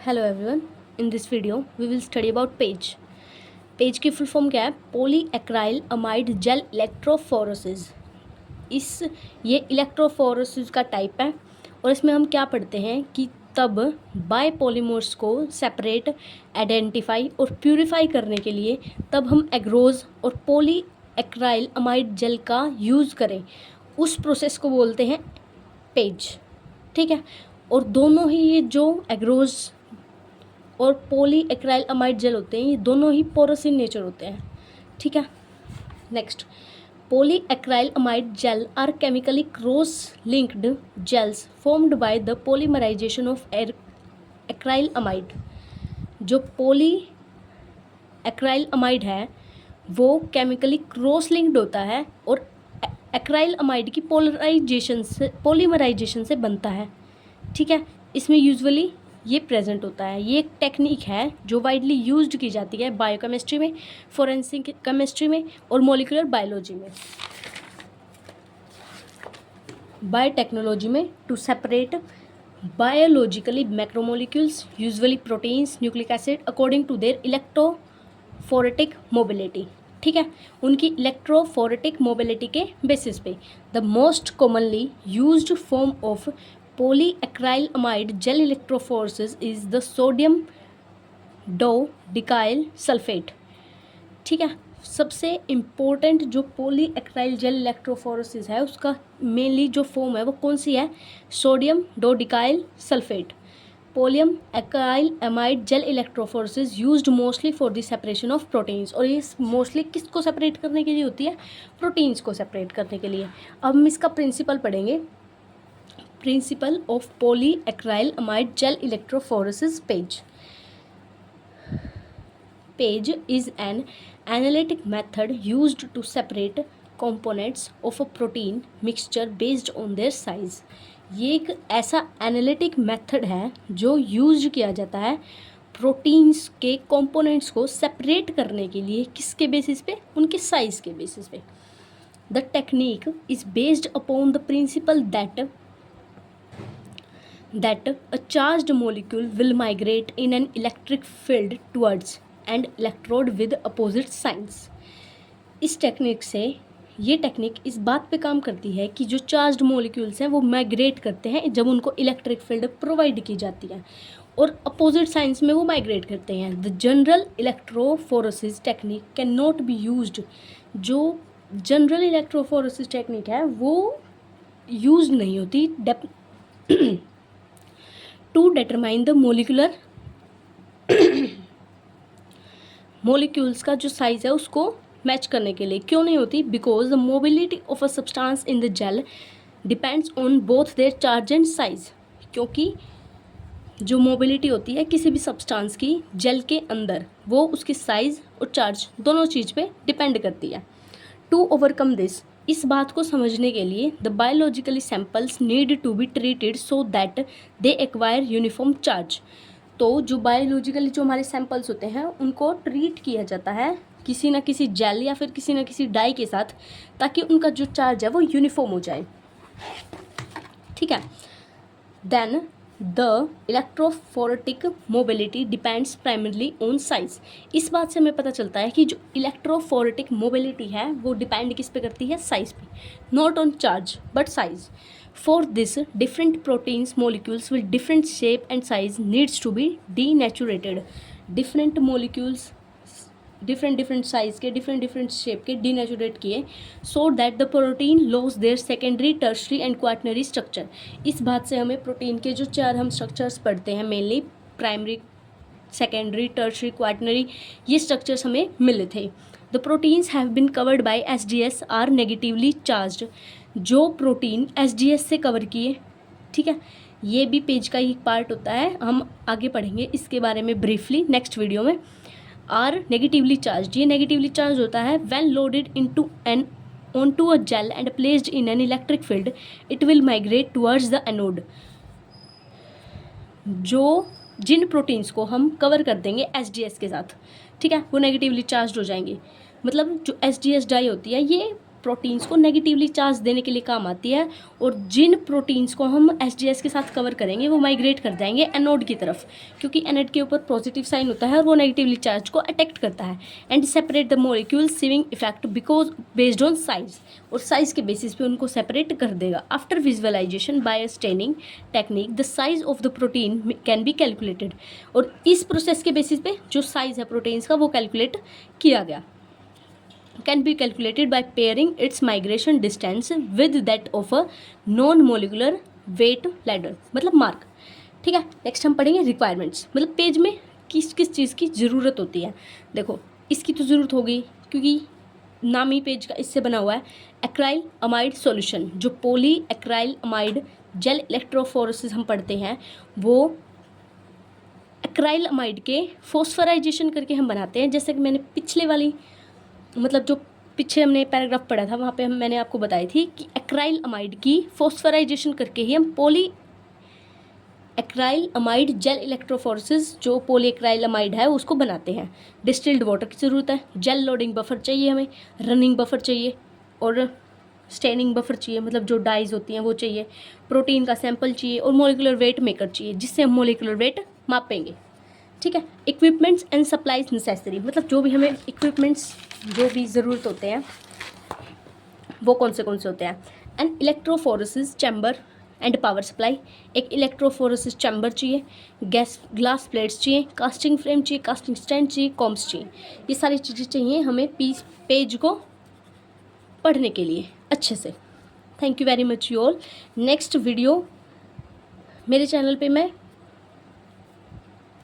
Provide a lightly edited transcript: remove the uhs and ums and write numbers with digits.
Hello everyone, in this video we will study about PAGE. PAGE की full form क्या है? Polyacrylamide gel electrophoresis. ये electrophoresis का type है और इसमें हम क्या पढ़ते हैं कि तब बायपॉलीमर्स को सेपरेट, आइडेंटिफाई और प्यूरिफाई करने के लिए तब हम एग्रोज और पॉली एक्राइल अमाइड जेल का यूज़ करें, उस प्रोसेस को बोलते हैं पेज। ठीक है, और दोनों ही ये जो एग्रोज और पॉली एक्राइल अमाइड जेल होते हैं, ये दोनों ही पोरस इन नेचर होते हैं। ठीक है, next, polyacrylamide gel are chemically cross linked gels formed by the polymerisation of acrylamide. जो पॉली एक्राइल अमाइड है वो केमिकली क्रॉस लिंक्ड होता है और एक्राइल अमाइड की पॉलीमराइजेशन से बनता है। ठीक है, इसमें यूजुअली ये प्रेजेंट होता है। ये एक टेक्निक है जो वाइडली यूज्ड की जाती है बायोकेमिस्ट्री में, फोरेंसिक केमिस्ट्री में और मॉलिक्यूलर बायोलॉजी में, बायोटेक्नोलॉजी में, to separate biologically macromolecules, usually proteins, nucleic acid, according to their electrophoretic mobility. ठीक है, उनकी इलेक्ट्रोफोरेटिक मोबिलिटी के बेसिस पे the most commonly used form of polyacrylamide gel electrophoresis is the sodium dodecyl sulfate। ठीक है, सबसे important जो पॉलीएक्राइल gel electrophoresis है उसका मेनली जो फॉर्म है वो कौन सी है? Sodium dodecyl sulphate. Polyacrylamide gel electrophoresis used mostly for the separation of proteins. और ये मोस्टली किसको सेपरेट करने के लिए होती है? प्रोटीन्स को सेपरेट करने के लिए। अब हम इसका प्रिंसिपल पढ़ेंगे। Principle of polyacrylamide gel electrophoresis page. Page is an analytic method used to separate components of a protein mixture based on their size। ये एक ऐसा एनालिटिक मेथड है जो यूज किया जाता है प्रोटीन्स के कंपोनेंट्स को सेपरेट करने के लिए। किसके बेसिस पे? उनके साइज के बेसिस पे। The technique is based upon the principle that a charged molecule will migrate in an electric field towards an electrode with opposite signs। इस टेक्निक से ये टेक्निक इस बात पे काम करती है कि जो चार्ज्ड मॉलिक्यूल्स हैं वो माइग्रेट करते हैं जब उनको इलेक्ट्रिक फील्ड प्रोवाइड की जाती है और अपोजिट साइंस में वो माइग्रेट करते हैं। The general electrophoresis technique can not be used. जो जनरल इलेक्ट्रोफोरेसिस टेक्निक है वो यूज नहीं होती टू डिटरमाइन द मोलिक्यूल्स का जो साइज है उसको मैच करने के लिए। क्यों नहीं होती? Because the mobility of a substance in the gel depends on both their charge and size. क्योंकि जो मोबिलिटी होती है किसी भी सब्सटेंस की जेल के अंदर वो उसकी साइज और चार्ज दोनों चीज़ पे डिपेंड करती है। टू ओवरकम दिस, इस बात को समझने के लिए the biologically samples need to be treated so that they acquire uniform charge. तो जो बायोलॉजिकली जो हमारे सैंपल्स होते हैं उनको ट्रीट किया जाता है किसी न किसी जेल या फिर किसी न किसी डाई के साथ, ताकि उनका जो चार्ज है वो यूनिफॉर्म हो जाए। ठीक है, then the electrophoretic mobility depends primarily on size. इस बात से हमें पता चलता है कि जो इलेक्ट्रोफोरेटिक मोबिलिटी है वो डिपेंड किस पे करती है? साइज पे, not on charge but size. For this different proteins molecules with different shape and size needs to be denatured. Different molecules different size के, डिफरेंट शेप के डीनेचुरेट किए so that the protein loss their secondary, tertiary and quaternary structure. इस बात से हमें protein के जो चार हम स्ट्रक्चर्स पढ़ते हैं, mainly primary, secondary, tertiary, quaternary, ये स्ट्रक्चर्स हमें मिले थे। The proteins have been covered by SGS are negatively charged. जो प्रोटीन SGS से कवर किए, ठीक है, ये भी पेज का ही पार्ट होता है, हम आगे पढ़ेंगे इसके बारे में ब्रीफली नेक्स्ट वीडियो में। आर नेगेटिवली चार्ज, ये नेगेटिवली चार्ज होता है when loaded into an onto a gel and placed in an electric field it will migrate towards the anode। जिन प्रोटीन्स को हम कवर कर देंगे SGS के साथ, ठीक है, वो नेगेटिवली चार्ज हो जाएंगे। मतलब जो SGS डाई होती है ये प्रोटीन्स को नेगेटिवली चार्ज देने के लिए काम आती है, और जिन प्रोटीन्स को हम HGS के साथ कवर करेंगे वो माइग्रेट कर जाएंगे एनोड की तरफ, क्योंकि एनोड के ऊपर पॉजिटिव साइन होता है और वो नेगेटिवली चार्ज को अटैक्ट करता है। And separate the molecule sieving effect because based on size, और साइज के बेसिस पे उनको सेपरेट कर देगा। After visualisation by staining technique the size of the protein can be calculated, और इस प्रोसेस के बेसिस पे जो साइज है प्रोटीन्स का वो कैलकुलेट किया गया। Can be calculated by pairing it's migration distance with that of a non molecular weight ladder, मतलब मार्क। ठीक है, नेक्स्ट हम पढ़ेंगे रिक्वायरमेंट्स, मतलब पेज में किस किस चीज़ की ज़रूरत होती है। देखो इसकी तो ज़रूरत होगी क्योंकि नाम ही पेज का इससे बना हुआ है। एक्राइल अमाइड सॉल्यूशन, जो polyacrylamide gel electrophoresis हम पढ़ते हैं, वो एक्राइल अमाइड के फॉस्फराइजेशन करके हम बनाते हैं। जैसे कि मैंने पिछले वाली, मतलब जो पीछे हमने पैराग्राफ पढ़ा था वहाँ पे मैंने आपको बताई थी कि एक्राइल अमाइड की फॉस्फराइजेशन करके ही हम पॉली एक्राइल अमाइड जेल इलेक्ट्रोफोरेसिस, जो पॉली एक्राइल अमाइड है उसको बनाते हैं। डिस्टिल्ड वाटर की ज़रूरत है, जेल लोडिंग बफर चाहिए हमें, रनिंग बफर चाहिए, और स्टेनिंग बफर चाहिए, मतलब जो डाइज होती हैं वो चाहिए, प्रोटीन का सैंपल चाहिए, और मोलिकुलर वेट मेकर चाहिए जिससे हम मोलिकुलर वेट मापेंगे। ठीक है, इक्विपमेंट्स एंड सप्लाइज नेसेसरी, मतलब जो भी हमें इक्विपमेंट्स जो भी ज़रूरत होते हैं वो कौन से होते हैं। And electrophoresis chamber and power supply, एक इलेक्ट्रोफोरेसिस चैम्बर चाहिए, ग्लास प्लेट्स चाहिए, कास्टिंग फ्रेम चाहिए, कास्टिंग स्टैंड चाहिए, कॉम्स चाहिए। ये सारी चीज़ें चाहिए हमें पेज को पढ़ने के लिए अच्छे से। Thank you very much you all. Next video मेरे चैनल पे मैं